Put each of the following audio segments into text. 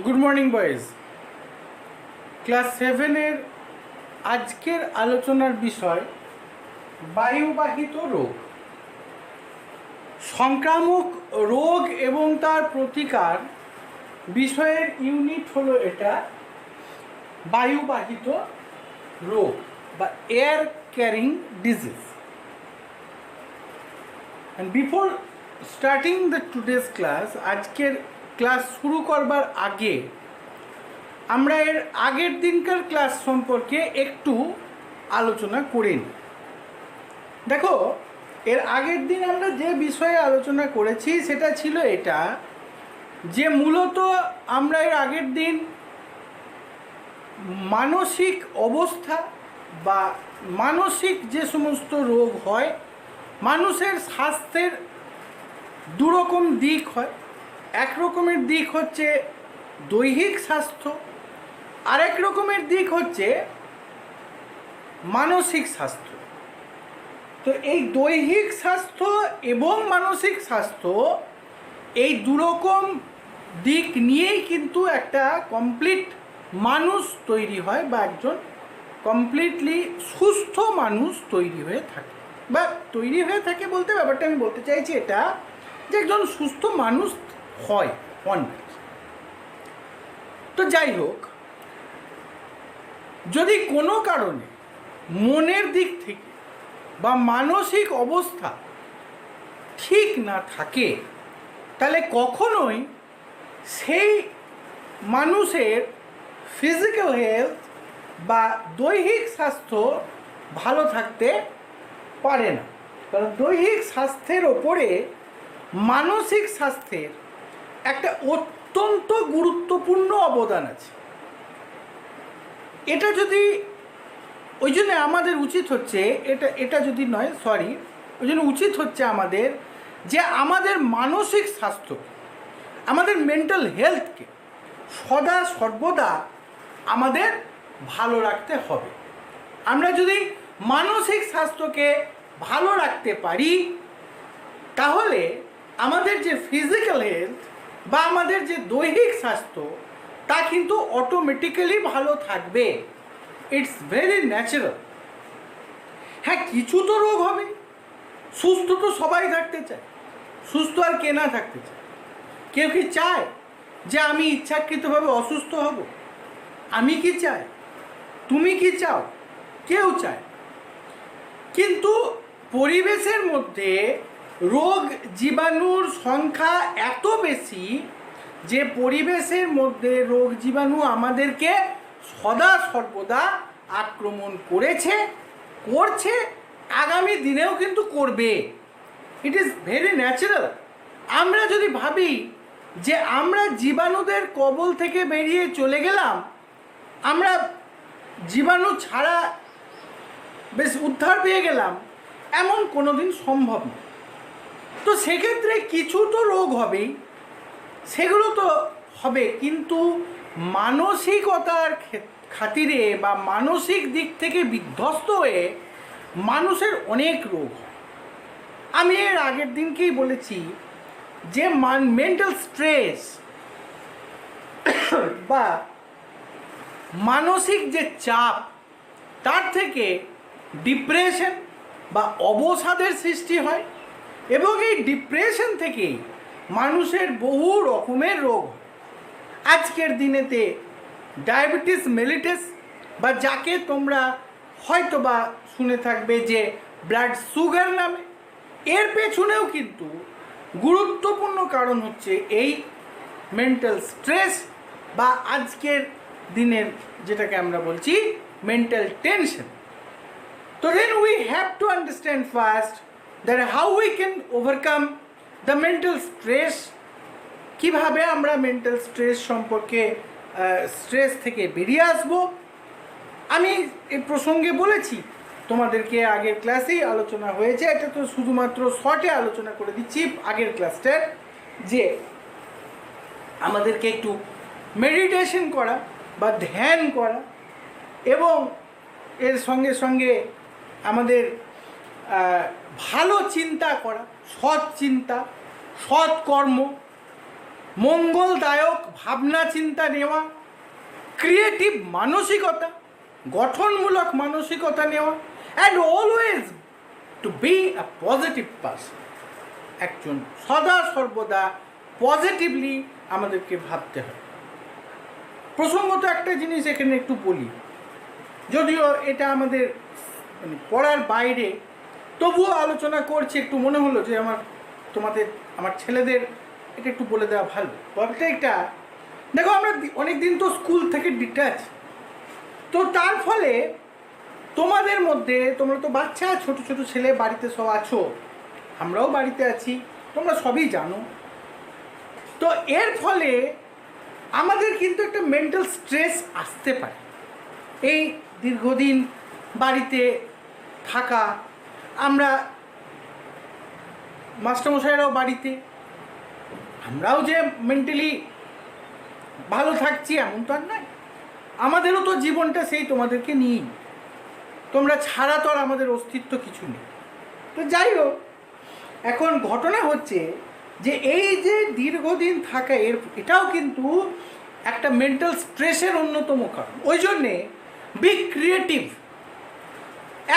Good morning boys. Class 7-এর আজকের আলোচনার বিষয় বায়ুবাহিত রোগ। সংক্রামক রোগ এবং তার প্রতিকার বিষয়ের ইউনিট হলো এটা, বায়ুবাহিত রোগ বা air carrying disease. And before starting the today's class, আজকের ক্লাস শুরু করবার আগে আমরা এর আগের দিনকার ক্লাস সম্পর্কে একটু আলোচনা করে নিই। দেখো, এর আগের দিন আমরা যে বিষয়ে আলোচনা করেছি সেটা ছিল এটা যে মূলত আমরা এর আগের দিন মানসিক অবস্থা বা মানসিক যে সমস্ত রোগ হয়, মানুষের স্বাস্থ্যের দুরকম দিক হয়। এক রকমের দিক হচ্ছে দৈহিক স্বাস্থ্য, আরেক রকমের দিক হচ্ছে মানসিক স্বাস্থ্য। তো এই দৈহিক স্বাস্থ্য এবং মানসিক স্বাস্থ্য, এই দুরকম দিক নিয়েই কিন্তু একটা কমপ্লিট মানুষ তৈরি হয় বা একজন কমপ্লিটলি সুস্থ মানুষ তৈরি হয়ে থাকে। বা তৈরি হয়ে থাকে বলতে ব্যাপারটা আমি বলতে চাইছি এটা যে একজন সুস্থ মানুষ হয় অনেক। তো যাই হোক, যদি কোনো কারণে মনের দিক থেকে বা মানসিক অবস্থা ঠিক না থাকে, তাহলে কখনোই সেই মানুষের ফিজিক্যাল হেলথ বা দৈহিক স্বাস্থ্য ভালো থাকতে পারে না। কারণ দৈহিক স্বাস্থ্যের ওপরে মানসিক স্বাস্থ্যের একটা অত্যন্ত গুরুত্বপূর্ণ অবদান আছে। এটা যদি ওই জন্য আমাদের উচিত হচ্ছে এটা যদি নয় সরি ওই জন্য উচিত হচ্ছে আমাদের যে আমাদের মানসিক স্বাস্থ্য, আমাদের মেন্টাল হেলথকে সদা সর্বদা আমাদের ভালো রাখতে হবে। আমরা যদি মানসিক স্বাস্থ্যকে ভালো রাখতে পারি, তাহলে আমাদের যে ফিজিক্যাল হেলথ বা আমাদের যে দৈহিক স্বাস্থ্য তা কিন্তু অটোমেটিক্যালি ভালো থাকবে। It's very natural. হ্যাঁ, কিছু তো রোগ হবে, সুস্থ তো সবাই থাকতে চায়, সুস্থ আর কে না থাকতে চায়? কেউ কি চায় যে আমি ইচ্ছাকৃতভাবে অসুস্থ হব? আমি কি চাই? তুমি কি চাও? কেউ চায়। কিন্তু পরিবেশের মধ্যে রোগ জীবাণুর সংখ্যা এত বেশি যে পরিবেশের মধ্যে রোগ জীবাণু আমাদেরকে সদা সর্বদা আক্রমণ করেছে, করছে, আগামী দিনেও কিন্তু করবে। It is very natural. আমরা যদি ভাবি যে আমরা জীবাণুদের কবল থেকে বেরিয়ে চলে গেলাম, আমরা জীবাণু ছাড়া বেশ উদ্ধার পেয়ে গেলাম, এমন কোনো দিন সম্ভব না। তো সেক্ষেত্রে কিছু তো রোগ হবেই, সেগুলো তো হবে, কিন্তু মানসিকতার খাতিরে বা মানসিক দিক থেকে বিধ্বস্ত হয়ে মানুষের অনেক রোগ হয়। আমি এর আগের দিনকেই বলেছি যে মেন্টাল স্ট্রেস বা মানসিক যে চাপ, তার থেকে ডিপ্রেশন বা অবসাদের সৃষ্টি হয় এবং এই ডিপ্রেশন থেকেই মানুষের বহু রকমের রোগ হয়। আজকের দিনেতে ডায়াবেটিস মেলিটাস বা যাকে তোমরা হয়তো বা শুনে থাকবে যে ব্লাড সুগার নামে, এর পেছনেও কিন্তু গুরুত্বপূর্ণ কারণ হচ্ছে এই মেন্টাল স্ট্রেস বা আজকের দিনের যেটাকে আমরা বলছি mental tension. So then we have to understand first that how we can overcome the mental stress, কিভাবে আমরা মেন্টাল স্ট্রেস সম্পর্কে স্ট্রেস থেকে বেরিয়ে আসব। আমি এই প্রসঙ্গে বলেছি তোমাদেরকে, আগের ক্লাসেই আলোচনা হয়েছে, এটা তো শুধুমাত্র শর্টে আলোচনা করে দিচ্ছি আগের ক্লাসটার, যে আমাদেরকে একটু মেডিটেশন করা বা ধ্যান করা এবং এর সঙ্গে সঙ্গে আমাদের ভালো চিন্তা করা, সৎ চিন্তা, সৎ কর্ম, মঙ্গলদায়ক ভাবনা চিন্তা নেওয়া, ক্রিয়েটিভ মানসিকতা, গঠনমূলক মানসিকতা নেওয়া, and always to be a positive person. একজন সদা সর্বদা পজিটিভলি আমাদেরকে ভাবতে হয়। প্রসঙ্গত একটা জিনিস এখানে একটু বলি, যদিও এটা আমাদের মানে পড়ার বাইরে, তবুও আলোচনা করছি, একটু মনে হলো যে আমার ছেলেদের এটা একটু বলে দেওয়া ভালো। প্রত্যেকটা দেখো, আমরা অনেক দিন তো স্কুল থেকে ডিটাচ, তো তার ফলে তোমাদের মধ্যে, তোমরা তো বাচ্চা, ছোট ছোট ছেলে বাড়িতে সব আছো, আমরাও বাড়িতে আছি, তোমরা সবই জানো। তো এর ফলে আমাদের কিন্তু একটা মেন্টাল স্ট্রেস আসতে পারে। এই দীর্ঘদিন বাড়িতে থাকা, আমরা মাস্টারমশাইরাও বাড়িতে, আমরাও যে মেন্টালি ভালো থাকছি এমন তো আর নয়, আমাদেরও তো জীবনটা সেই তোমাদেরকে নিয়েই, তোমরা ছাড়া তো আর আমাদের অস্তিত্ব কিছু নেই। তো যাই হোক, এখন ঘটনা হচ্ছে যে এই যে দীর্ঘদিন থাকা, এটাও কিন্তু একটা মেন্টাল স্ট্রেসের অন্যতম কারণ। ওই জন্যে বি ক্রিয়েটিভ।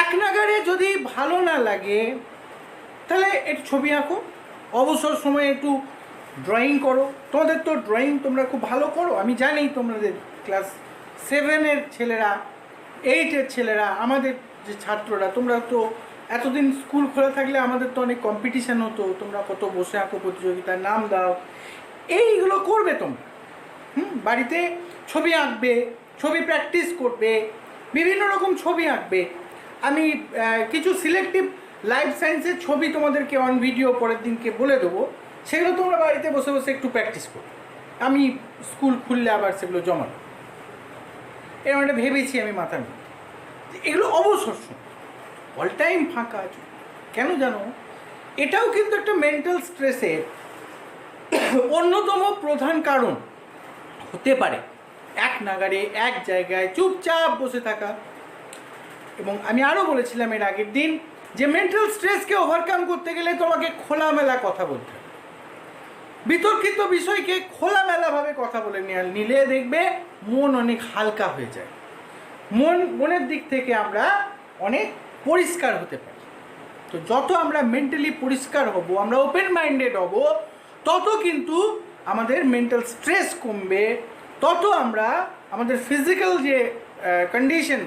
এক নাগারে যদি ভালো না লাগে তাহলে একটু ছবি আঁকো, অবসর সময়ে একটু ড্রয়িং করো। তোমাদের তো ড্রয়িং তোমরা খুব ভালো করো, আমি জানি। তোমাদের ক্লাস 7-এর ছেলেরা, 8-এর ছেলেরা, আমাদের যে ছাত্ররা, তোমরা তো এতদিন স্কুল খোলা থাকলে আমাদের তো অনেক কম্পিটিশান হতো, তোমরা কত বসে আঁকো, প্রতিযোগিতার নাম দাও, এইগুলো করবে তোমরা। বাড়িতে ছবি আঁকবে, ছবি প্র্যাকটিস করবে, বিভিন্ন রকম ছবি আঁকবে। আমি কিছু সিলেক্টিভ লাইফ সায়েন্সের ছবি তোমাদেরকে অন ভিডিও পরের দিনকে বলে দেবো, সেগুলো তোমরা বাড়িতে বসে বসে একটু প্র্যাকটিস করো। আমি স্কুল খুললে আবার সেগুলো জমানো, এরকম একটা ভেবেছি আমি মাথার মধ্যে। এগুলো অবসর সময়, অল টাইম ফাঁকা আছে কেন জানো, এটাও কিন্তু একটা মেন্টাল স্ট্রেসের অন্যতম প্রধান কারণ হতে পারে। এক নাগারে এক জায়গায় চুপচাপ বসে থাকা। এবং আমি আরও বলেছিলাম এর আগের দিন যে মেন্টাল স্ট্রেসকে ওভারকাম করতে গেলে তোমাকে খোলামেলা কথা বলতে হবে। বিতর্কিত বিষয়কে খোলামেলাভাবে কথা বলে নিলে দেখবে মন অনেক হালকা হয়ে যায়, মনের দিক থেকে আমরা অনেক পরিষ্কার হতে পারি। তো যত আমরা মেন্টালি পরিষ্কার হব, আমরা ওপেন মাইন্ডেড হব, তত কিন্তু আমাদের মেন্টাল স্ট্রেস কমবে, তত আমরা আমাদের ফিজিক্যাল যে condition,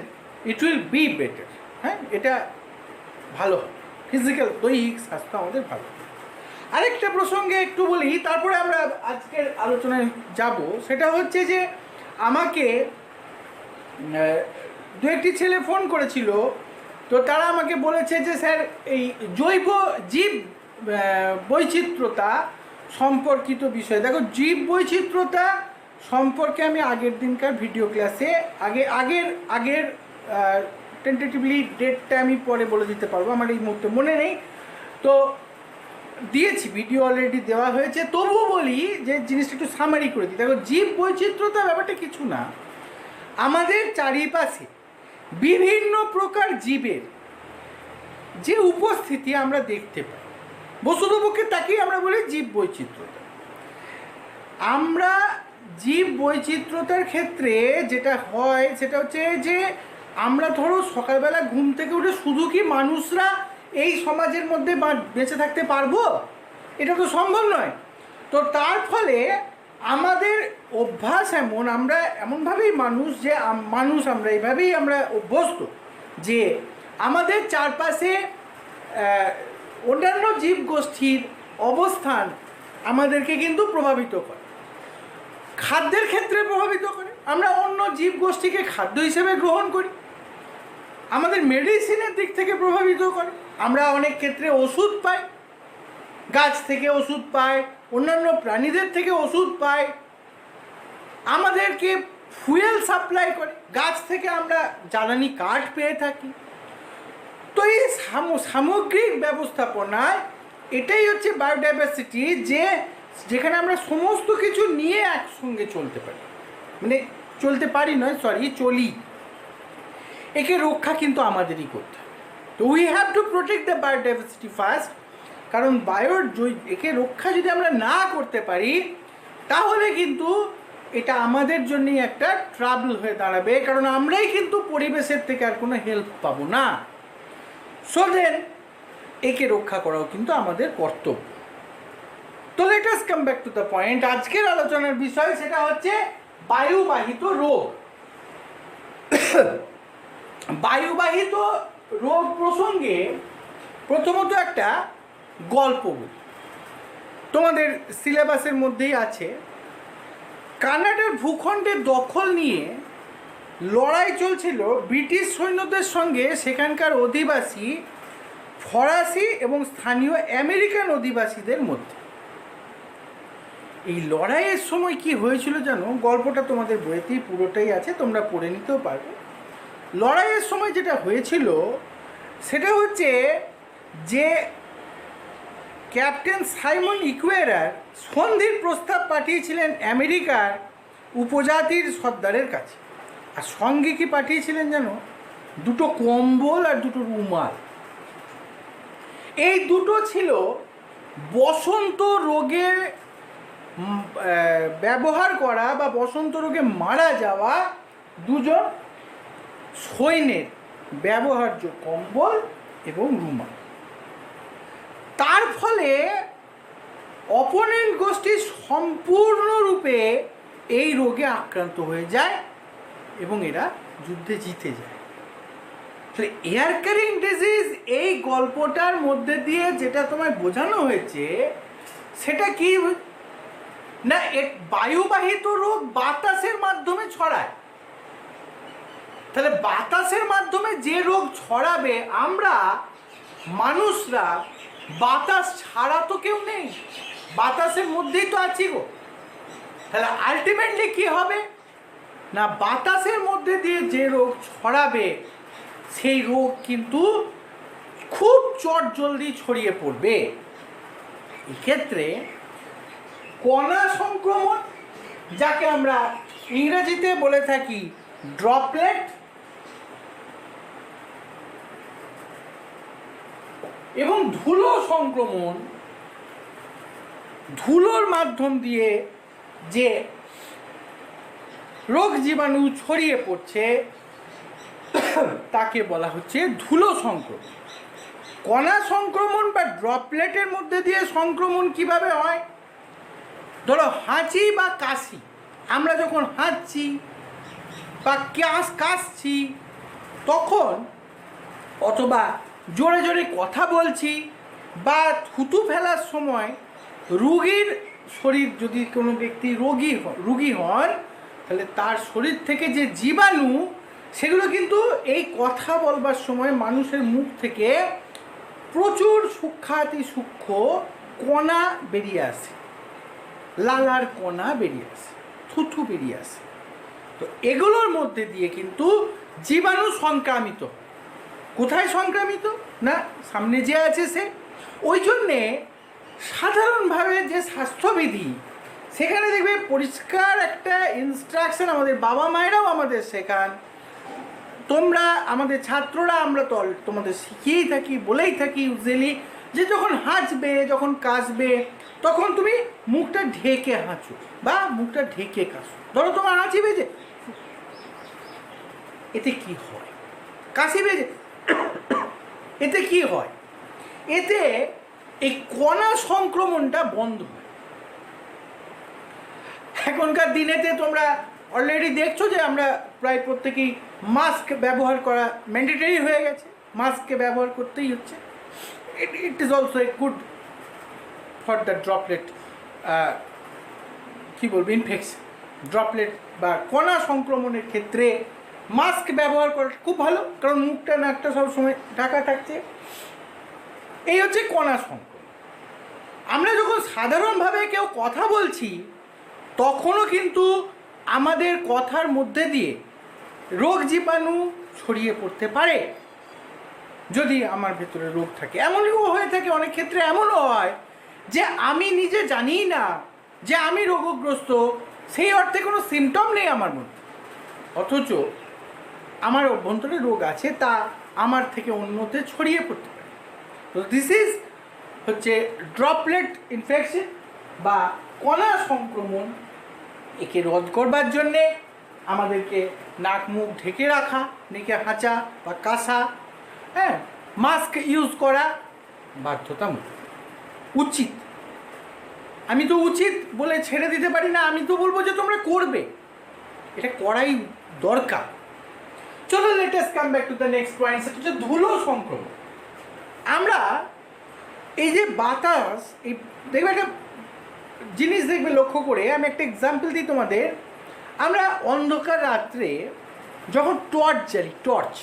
it will be better. হ্যাঁ, এটা ভালো হবে, ফিজিক্যাল দৈহিক স্বাস্থ্য আমাদের ভালো। আরেকটা প্রসঙ্গে একটু বলি, তারপরে আমরা আজকের আলোচনায় যাব। সেটা হচ্ছে যে আমাকে দু একটি ছেলে ফোন করেছিল, তো তারা আমাকে বলেছে যে স্যার, এই জৈব জীব বৈচিত্র্যতা সম্পর্কিত বিষয়, দেখো জীব বৈচিত্র্যতা সম্পর্কে আমি আগের দিনকার ভিডিও ক্লাসে আগের টেন্টেটিভলি ডেটটা আমি পরে বলে দিতে পারবো, আমার এই মুহূর্তে মনে নেই, তো দিয়েছি, ভিডিও অলরেডি দেওয়া হয়েছে। তবুও বলি যে জিনিসটা একটু সামারি করে দিই। দেখো, জীব বৈচিত্র্যতা ব্যাপারটা কিছু না, আমাদের চারিপাশে বিভিন্ন প্রকার জীবের যে উপস্থিতি আমরা দেখতে পাই, বস্তুতপক্ষে তাকেই আমরা বলি জীব বৈচিত্র্যতা। আমরা জীব বৈচিত্র্যতার ক্ষেত্রে যেটা হয় সেটা হচ্ছে যে আমরা ধরো সকালবেলা ঘুম থেকে উঠে শুধু কি মানুষরা এই সমাজের মধ্যে বেঁচে থাকতে পারবো, এটা তো সম্ভব নয়। তো তার ফলে আমাদের অভ্যাস এমন, আমরা এমনভাবেই মানুষ আমরা এইভাবেই আমরা অভ্যস্ত যে আমাদের চারপাশে অন্যান্য জীবগোষ্ঠীর অবস্থান আমাদেরকে কিন্তু প্রভাবিত করে, খাদ্যের ক্ষেত্রে প্রভাবিত করে। আমরা অন্য জীবগোষ্ঠীকে খাদ্য হিসেবে গ্রহণ করি, আমাদের মেডিসিনের দিক থেকে প্রভাবিত করে। আমরা অনেক ক্ষেত্রে ওষুধ পাই, গাছ থেকে ওষুধ পাই, অন্যান্য প্রাণীদের থেকে ওষুধ পাই, আমাদেরকে ফুয়েল সাপ্লাই করে, গাছ থেকে আমরা জ্বালানি কাঠ পেয়ে থাকি। তো এই সামগ্রিক ব্যবস্থাপনায় এটাই হচ্ছে বায়োডাইভার্সিটি, যেখানে আমরা সমস্ত কিছু নিয়ে একসঙ্গে চলতে পারি, মানে চলতে পারি নয়, চলি। একে রক্ষা কিন্তু আমাদেরই করতে হবে। তো we have to protect the biodiversity first, কারণ একে রক্ষা যদি আমরা না করতে পারি তাহলে কিন্তু এটা আমাদের জন্যই একটা ট্রাবল হয়ে দাঁড়াবে, কারণ আমরাই কিন্তু পরিবেশের থেকে আর কোনো হেল্প পাবো না। সো দেন একে রক্ষা করাও কিন্তু আমাদের কর্তব্য। তো let us come back to the point. আজকের আলোচনার বিষয় সেটা হচ্ছে বায়ুবাহিত রোগ। বায়ুবাহিত রোগ প্রসঙ্গে প্রথমত একটা গল্প বলি, তোমাদের সিলেবাসের মধ্যেই আছে। কানাডার ভূখণ্ডের দখল নিয়ে লড়াই চলছিল ব্রিটিশ সৈন্যদের সঙ্গে সেখানকার অধিবাসী ফরাসি এবং স্থানীয় আমেরিকান অধিবাসীদের মধ্যে। এই লড়াইয়ের সময় কি হয়েছিল জানো? গল্পটা তোমাদের বইতেই পুরোটাই আছে, তোমরা পড়ে নিতেও পারবে। লড়াইয়ের সময় যেটা হয়েছিল সেটা হচ্ছে যে ক্যাপ্টেন সাইমন ইকুয়েরার সন্ধির প্রস্তাব পাঠিয়েছিলেন আমেরিকার উপজাতির সর্দারের কাছে, আর সঙ্গে কি পাঠিয়েছিলেন জানো? দুটো কম্বল আর দুটো রুমাল। এই দুটো ছিল বসন্ত রোগে ব্যবহার করা বা বসন্ত রোগে মারা যাওয়া দুজন সৈন্যের ব্যবহার্য কম্বল এবং রুমাল। তার ফলে অপোনেন্ট গোষ্ঠী সম্পূর্ণরূপে এই রোগে আক্রান্ত হয়ে যায় এবং এরা যুদ্ধে জিতে যায়। তাহলে এয়ার ক্যারিং ডিজিজ এই গল্পটার মধ্যে দিয়ে যেটা তোমায় বোঝানো হয়েছে সেটা কি না, বায়ুবাহিত রোগ বাতাসের মাধ্যমে ছড়ায়। তাহলে বাতাসের মাধ্যমে যে রোগ ছড়াবে, আমরা মানুষরা বাতাস ছাড়া তো কেউ নেই, বাতাসের মধ্যেই তো আছি গো। তাহলে আলটিমেটলি কি হবে না, বাতাসের মধ্যে দিয়ে যে রোগ ছড়াবে সেই রোগ কিন্তু খুব চটজলদি ছড়িয়ে পড়বে। এক্ষেত্রে কণা সংক্রমণ, যাকে আমরা ইংরেজিতে বলে থাকি ড্রপলেট, এবং ধুলো সংক্রমণ, ধুলোর মাধ্যম দিয়ে যে রোগ জীবাণু ছড়িয়ে পড়ছে তাকে বলা হচ্ছে ধুলো সংক্রমণ। কণা সংক্রমণ বা ড্রপলেটের মধ্যে দিয়ে সংক্রমণ কিভাবে হয়? ধরো হাঁচি বা কাশি, আমরা যখন হাঁচছি বা কাশছি তখন, অথবা জোরে জোরে কথা বলছি বা থুতু ফেলার সময় রোগীর শরীর, যদি কোনো ব্যক্তি রোগী হন তাহলে তার শরীর থেকে যে জীবাণু সেগুলো কিন্তু এই কথা বলবার সময় মানুষের মুখ থেকে প্রচুর সূক্ষ্মাতি সূক্ষ্ম কণা বেরিয়ে আসে, লালার কণা বেরিয়ে আসে, থুথু বেরিয়ে আসে। তো এগুলোর মধ্যে দিয়ে কিন্তু জীবাণু সংক্রামিত। কোথায় সংক্রামিত না, সামনে যে আছে সে। ওই জন্যে সাধারণভাবে যে স্বাস্থ্যবিধি, সেখানে দেখবে পরিষ্কার একটা ইনস্ট্রাকশন আমাদের বাবা মায়েরাও আমাদের শেখান, তোমরা আমাদের ছাত্ররা, আমরা তো তোমাদের শিখিয়েই থাকি, বলেই থাকি ইউজুয়ালি, যে যখন হাঁচবে, যখন কাশবে, তখন তুমি মুখটা ঢেকে হাঁচো বা মুখটা ঢেকে কাশো। ধরো তোমার হাঁচি বেজে, এতে কি হয়? কাশি বেজে, এতে কি হয়? এতে এই কণা সংক্রমণটা বন্ধ হয়। এখনকার দিনেতে তোমরা অলরেডি দেখছো যে আমরা প্রায় প্রত্যেকেই মাস্ক ব্যবহার করা ম্যান্ডেটরি হয়ে গেছে, মাস্ককে ব্যবহার করতেই হচ্ছে। It is also a good for the droplet, কী বলবো, ইনফেকশন। ড্রপলেট বা কণা সংক্রমণের ক্ষেত্রে মাস্ক ব্যবহার করা খুব ভালো, কারণ মুখটা নাকটা সবসময় ঢাকা থাকছে। এই হচ্ছে কণা সংক্রমণ। আমরা যখন সাধারণভাবে কেউ কথা বলছি তখনও কিন্তু আমাদের কথার মধ্যে দিয়ে রোগ জীবাণু ছড়িয়ে পড়তে পারে যদি আমার ভেতরে রোগ থাকে। এমনও হয়ে থাকে, অনেক ক্ষেত্রে এমনও হয় যে আমি নিজে জানিই না যে আমি রোগগ্রস্ত, সেই অর্থে কোনো সিমটম নেই আমার মধ্যে, অথচ আমার অভ্যন্তরে রোগ আছে, তা আমার থেকে অন্যতে ছড়িয়ে পড়তে পারে। তো দিস ইজ হচ্ছে ড্রপলেট ইনফেকশন বা কণা সংক্রমণ, একে রোধ করবার জন্যে আমাদেরকে নাক মুখ ঢেকে রাখা, নেকে হাঁচা বা কাশা, হ্যাঁ, মাস্ক ইউজ করা বাধ্যতামূলক, উচিত। আমি তো উচিত বলে ছেড়ে দিতে পারি না, আমি তো বলবো যে তোমরা করবে, এটা করাই দরকার। চলো let's come back to the next point, সেটা হচ্ছে ধুলো সংক্রমণ। আমরা এই যে বাতাস, এই দেখবে একটা জিনিস দেখবে লক্ষ্য করে, আমি একটা এক্সাম্পল দিই তোমাদের। আমরা অন্ধকার রাত্রে যখন টর্চ জ্বালি, টর্চ,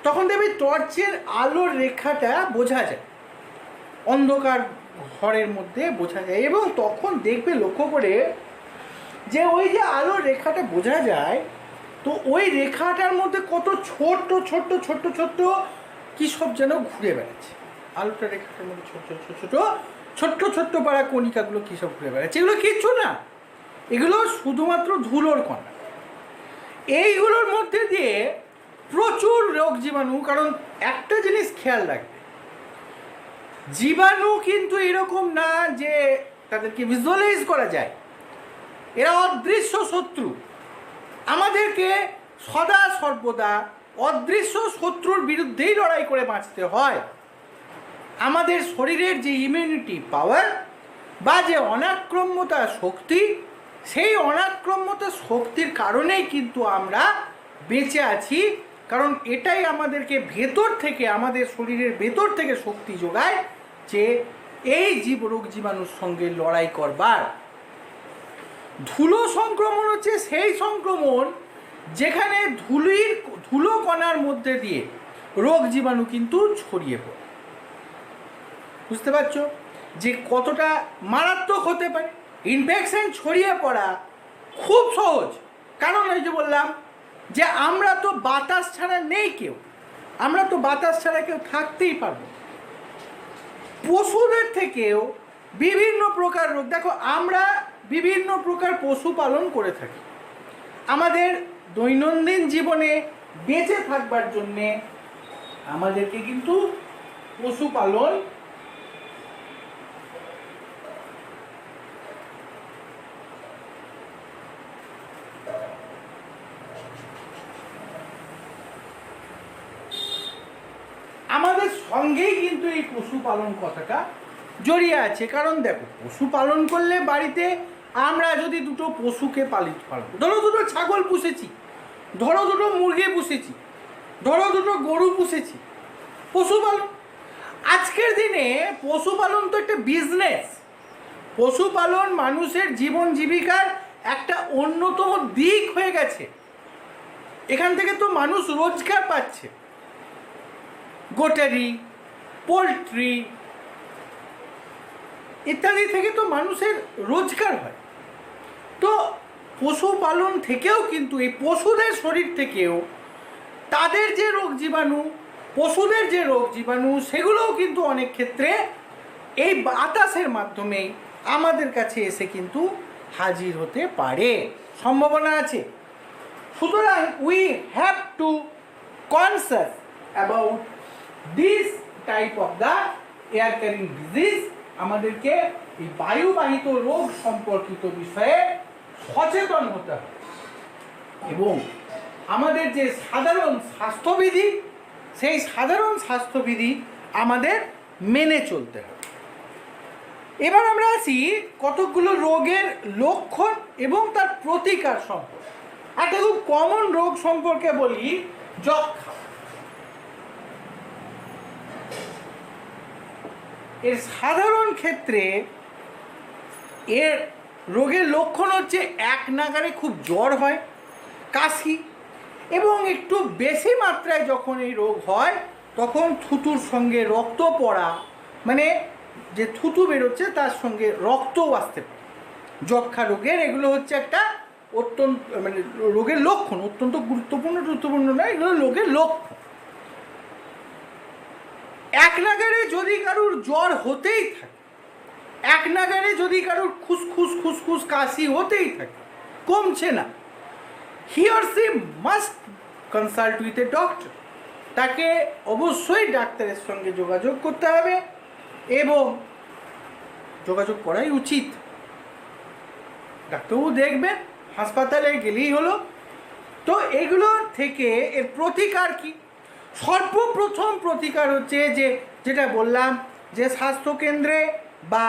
তখন দেখবে টর্চের আলোর রেখাটা বোঝা যায়, অন্ধকার ঘরের মধ্যে বোঝা যায়, এবং তখন দেখবে লক্ষ্য করে যে ওই যে আলোর রেখাটা বোঝা যায়, তো ওই রেখাটার মধ্যে কত ছোট্ট ছোট্ট ছোট্ট ছোট্ট কী সব যেন ঘুরে বেড়াচ্ছে, আলোটা রেখাটার মধ্যে ছোট্ট ছোট্ট ছোট্ট ছোট্ট ছোট্ট পাড়া কণিকাগুলো কী সব ঘুরে বেড়াচ্ছে। এগুলো কিচ্ছু না, এগুলো শুধুমাত্র ধুলোর কণা। এইগুলোর মধ্যে দিয়ে প্রচুর রোগ জীবাণু, কারণ একটা জিনিস খেয়াল রাখবে, জীবাণু কিন্তু এরকম না যে তাদেরকে ভিজুয়ালাইজ করা যায়, এরা অদৃশ্য শত্রু। আমাদেরকে সদা সর্বদা অদৃশ্য শত্রুর বিরুদ্ধেই লড়াই করে বাঁচতে হয়। আমাদের শরীরের যে ইমিউনিটি পাওয়ার বা যে অনাক্রম্যতা শক্তি, সেই অনাক্রম্যতা শক্তির কারণেই কিন্তু আমরা বেঁচে আছি, কারণ এটাই আমাদেরকে ভেতর থেকে, আমাদের শরীরের ভেতর থেকে শক্তি যোগায় যে এই রোগ জীবাণুর সঙ্গে লড়াই করবার। ধুলো সংক্রমণ হচ্ছে সেই সংক্রমণ যেখানে ধুলো কণার মধ্যে দিয়ে রোগ জীবাণু কিন্তু ছড়িয়ে পড়ে। বুঝতে পারছো যে কতটা মারাত্মক হতে পারে? ইনফেকশন ছড়িয়ে পড়া খুব সহজ, কারণ এই যে বললাম যে আমরা তো বাতাস ছাড়া নেই কেউ, আমরা তো বাতাস ছাড়া কেউ থাকতেই পারবো। পশুদের থেকেও বিভিন্ন প্রকার রোগ, দেখো আমরা বিভিন্ন প্রকার পশু পালন করে থাকি, আমাদের দৈনন্দিন জীবনে বেঁচে থাকবার জন্যে আমাদেরকে কিন্তু পশুপালন আমাদের সঙ্গেই কিন্তু এই পশুপালন কথাটা জড়িয়ে আছে। কারণ দেখো, পশুপালন করলে বাড়িতে আমরা যদি দুটো পশুকে পালন, ধরো দুটো ছাগল পুষেছি, ধরো দুটো মুরগি পুষেছি, ধরো দুটো গরু পুষেছি, পশুপালন। আজকের দিনে পশুপালন তো একটা বিজনেস, পশুপালন মানুষের জীবন জীবিকার একটা অন্যতম দিক হয়ে গেছে। এখান থেকে তো মানুষ রোজগার পাচ্ছে, গোটারি, পোলট্রি ইত্যাদি থেকে তো মানুষের রোজগার হয়। তো পশুপালন থেকেও কিন্তু এই পশুদের শরীর থেকেও তাদের যে রোগ জীবাণু, পশুদের যে রোগ জীবাণু, সেগুলোও কিন্তু অনেক ক্ষেত্রে এই বাতাসের মাধ্যমেই আমাদের কাছে এসে কিন্তু হাজির হতে পারে, সম্ভাবনা আছে। সুতরাং we have to conscious about this type of the air carrying disease. আমাদেরকে এই বায়ুবাহিত রোগ সম্পর্কিত বিষয়ে সচেতন হতে হবে এবং আমাদের যে সাধারণ স্বাস্থ্যবিধি, সেই সাধারণ স্বাস্থ্যবিধি আমাদের মেনে চলতে হবে। এবার আমরা আসি কতকগুলো রোগের লক্ষণ এবং তার প্রতিকার সম্পর্কে। একটা খুব কমন রোগ সম্পর্কে বলি, যক্ষ্মা। এর সাধারণ ক্ষেত্রে এর রোগের লক্ষণ হচ্ছে এক নাগারে খুব জ্বর হয়, কাশি, এবং একটু বেশি মাত্রায় যখন এই রোগ হয় তখন থুতুর সঙ্গে রক্ত পড়া, মানে যে থুতু বেরোচ্ছে তার সঙ্গে রক্তও আসতে পারে। যক্ষ্মা রোগের এগুলো হচ্ছে একটা অত্যন্ত, মানে রোগের লক্ষণ, অত্যন্ত গুরুত্বপূর্ণ নয়, এগুলো রোগের লক্ষণ। এক নাগারে যদি কারুর জ্বর হতেই থাকে, এক নাগারে যদি কারুর খুসখুস কাশি হতেই থাকে, কমছে না, he or C must consult with a doctor. তাকে অবশ্যই ডাক্তারের সঙ্গে যোগাযোগ করতে হবে এবং যোগাযোগ করাই উচিত। ডাক্তারবাবু দেখবেন, হাসপাতালে গেলেই হলো। তো এগুলো থেকে এর প্রতিকার কি? সর্বপ্রথম প্রতিকার হচ্ছে যেটা বললাম, যে স্বাস্থ্যকেন্দ্রে বা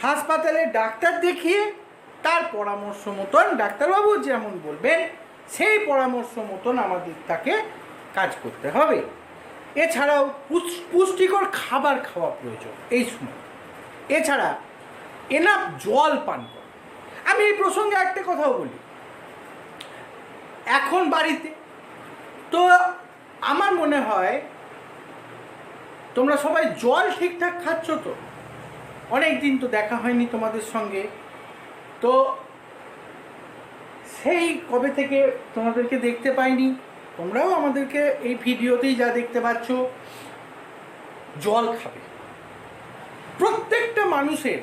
হাসপাতালে ডাক্তার দেখিয়ে তার পরামর্শ মতন ডাক্তারবাবু যেমন বলবেন সেই পরামর্শ মতন আমাদের তাকে কাজ করতে হবে। এছাড়াও পুষ্টিকর খাবার খাওয়া প্রয়োজন এই সময়। এছাড়া এনাফ জল পান করা। আমি এই প্রসঙ্গে একটা কথাও বলি, এখন বাড়িতে তো আমার মনে হয় তোমরা সবাই জল ঠিকঠাক খাচ্ছ তো? অনেক দিন তো দেখা হয়নি তোমাদের সঙ্গে, তো সেই কবে থেকে তোমাদেরকে দেখতে পাইনি। তোমরাও আমাদেরকে এই ভিডিওতেই যা দেখতে পাচ্ছ, জল খাবে। প্রত্যেকটা মানুষের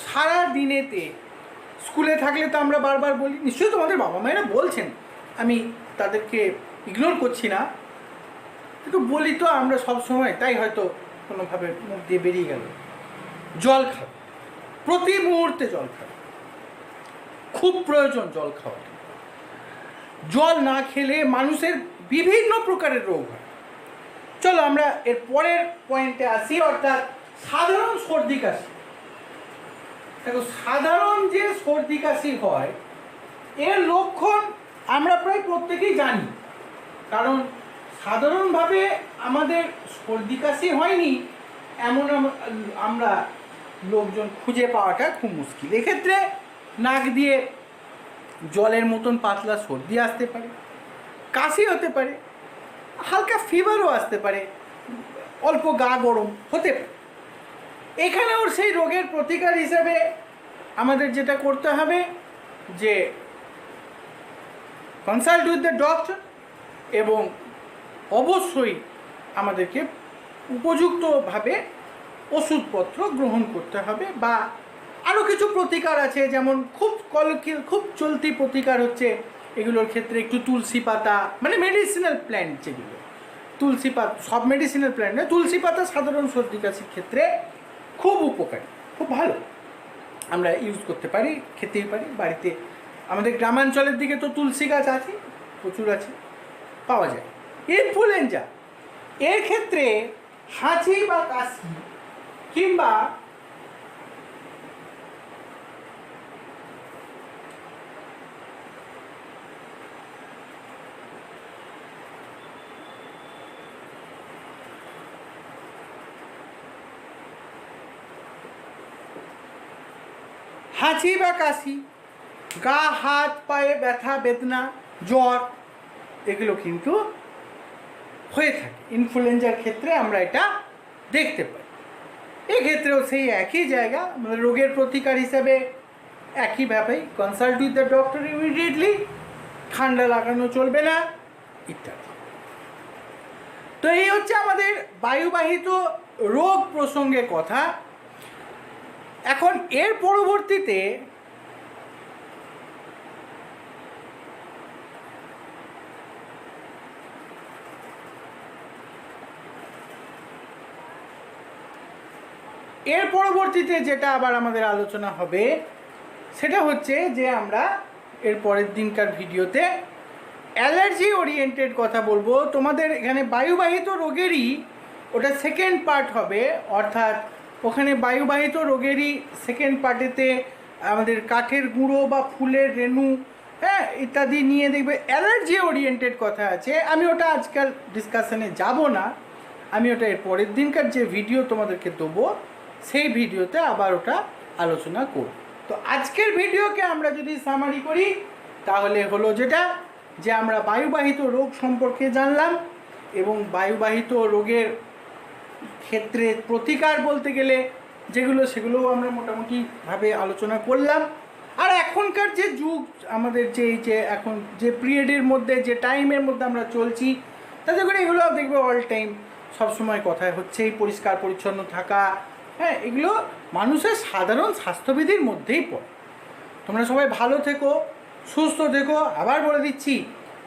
সারা দিনেতে, স্কুলে থাকলে তো আমরা বারবার বলি, নিশ্চয়ই তোমাদের বাবা মায়েরা বলছেন, আমি তাদেরকে ইগনোর করছি না, কিন্তু বলি তো আমরা সব সময়, তাই হয়তো কোনোভাবে মুখ দিয়ে বেরিয়ে গেল। জল খাবে, প্রতি মুহূর্তে জল খাবে, খুব প্রয়োজন জল খাওয়া। জল না খেলে মানুষের বিভিন্ন প্রকারের রোগ হয়। চলো আমরা এর পরের পয়েন্টে আসি, অর্থাৎ সাধারণ সর্দি কাশি। দেখো, সাধারণ যে সর্দি কাশি হয় এর লক্ষণ আমরা প্রায় প্রত্যেকেই জানি, কারণ সাধারণভাবে আমাদের সর্দি কাশি হয়নি এমন আমরা লোকজন খুঁজে পাওয়াটা খুব মুশকিল। এক্ষেত্রে নাক দিয়ে জলের মতন পাতলা সর্দি আসতে পারে, কাশি হতে পারে, হালকা ফিভারও আসতে পারে, অল্প গা গরম হতে পারে। এখানেও সেই রোগের প্রতিকার হিসাবে আমাদের যেটা করতে হবে, যে কনসাল্ট উইথ দ্য ডক্টর, এবং অবশ্যই আমাদেরকে উপযুক্তভাবে ওষুধপত্র গ্রহণ করতে হবে। বা আরও কিছু প্রতিকার আছে, যেমন খুব চলতি প্রতিকার হচ্ছে এগুলোর ক্ষেত্রে একটু তুলসী পাতা, মানে মেডিসিনাল প্ল্যান্ট যেগুলো, তুলসী পাতা, সব মেডিসিনাল প্ল্যান্ট নয়, তুলসী পাতা সাধারণ সর্দি কাশির ক্ষেত্রে খুব উপকারী, খুব ভালো, আমরা ইউজ করতে পারি, খেতেই পারি। বাড়িতে আমাদের গ্রামাঞ্চলের দিকে তো তুলসী গাছ আছে, প্রচুর আছে, পাওয়া যায়। ইনফ্লুয়েঞ্জা, এর ক্ষেত্রে হাঁচি বা কাশি কিংবা হাঁচি বা কাশি, গা হাত পায়ে ব্যথা বেদনা, জ্বর, এগুলো কিন্তু হয়ে থাকে। ইনফ্লুয়েঞ্জার ক্ষেত্রে আমরা এটা দেখতে পাই। এক্ষেত্রেও সেই একই জায়গা, আমাদের রোগের প্রতিকার হিসাবে একইভাবেই consult with the doctor immediately, ঠান্ডা লাগানো চলবে না, ইত্যাদি। তো এই হচ্ছে আমাদের বায়ুবাহিত রোগ প্রসঙ্গে কথা। এখন এর পরবর্তীতে যেটা আবার আমাদের আলোচনা হবে সেটা হচ্ছে যে আমরা এর পরের দিনকার ভিডিওতে অ্যালার্জি ওরিয়েন্টেড কথা বলবো। তোমাদের এখানে বায়ুবাহিত রোগেরই ওটা সেকেন্ড পার্ট হবে, অর্থাৎ ওখানে বায়ুবাহিত রোগেরই সেকেন্ড পার্টেতে আমাদের কাঠের গুঁড়ো বা ফুলের রেণু, হ্যাঁ, ইত্যাদি নিয়ে দেখবে অ্যালার্জি ওরিয়েন্টেড কথা আছে। আমি ওটা আজকাল ডিসকাশনে যাব না, আমি ওটা এর পরের দিনকার যে ভিডিও তোমাদেরকে দেবো সেই ভিডিওতে আবার ওটা আলোচনা করব। তো আজকের ভিডিওকে আমরা যদি সামারি করি তাহলে হলো যেটা, যে আমরা বায়ুবাহিত রোগ সম্পর্কে জানলাম, এবং বায়ুবাহিত রোগের ক্ষেত্রে প্রতিকার বলতে গেলে যেগুলো, সেগুলোও আমরা মোটামুটিভাবে আলোচনা করলাম। আর এখনকার যে যুগ, আমাদের যে এখন যে পিরিয়ডের মধ্যে, যে টাইমের মধ্যে আমরা চলছি, তাতে করে এগুলো দেখবে অল টাইম সবসময় কথায় হচ্ছেই পরিষ্কার পরিচ্ছন্ন থাকা, হ্যাঁ, এগুলো মানুষের সাধারণ স্বাস্থ্যবিধির মধ্যেই পড়ে। তোমরা সবাই ভালো থেকো, সুস্থ থেকো। আবার বলে দিচ্ছি,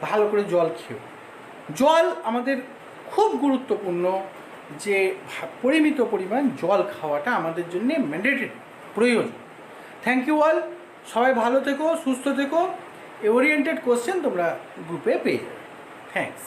ভালো করে জল খেও। জল আমাদের খুব গুরুত্বপূর্ণ, যে পরিমিত পরিমাণ জল খাওয়াটা আমাদের জন্য ম্যান্ডেটরি, প্রয়োজন। Thank you all. সবাই ভালো থেকো, সুস্থ থেকো। ওরিয়েন্টেড কোশ্চেন তোমরা গ্রুপে পেয়ে যাবে। থ্যাঙ্কস।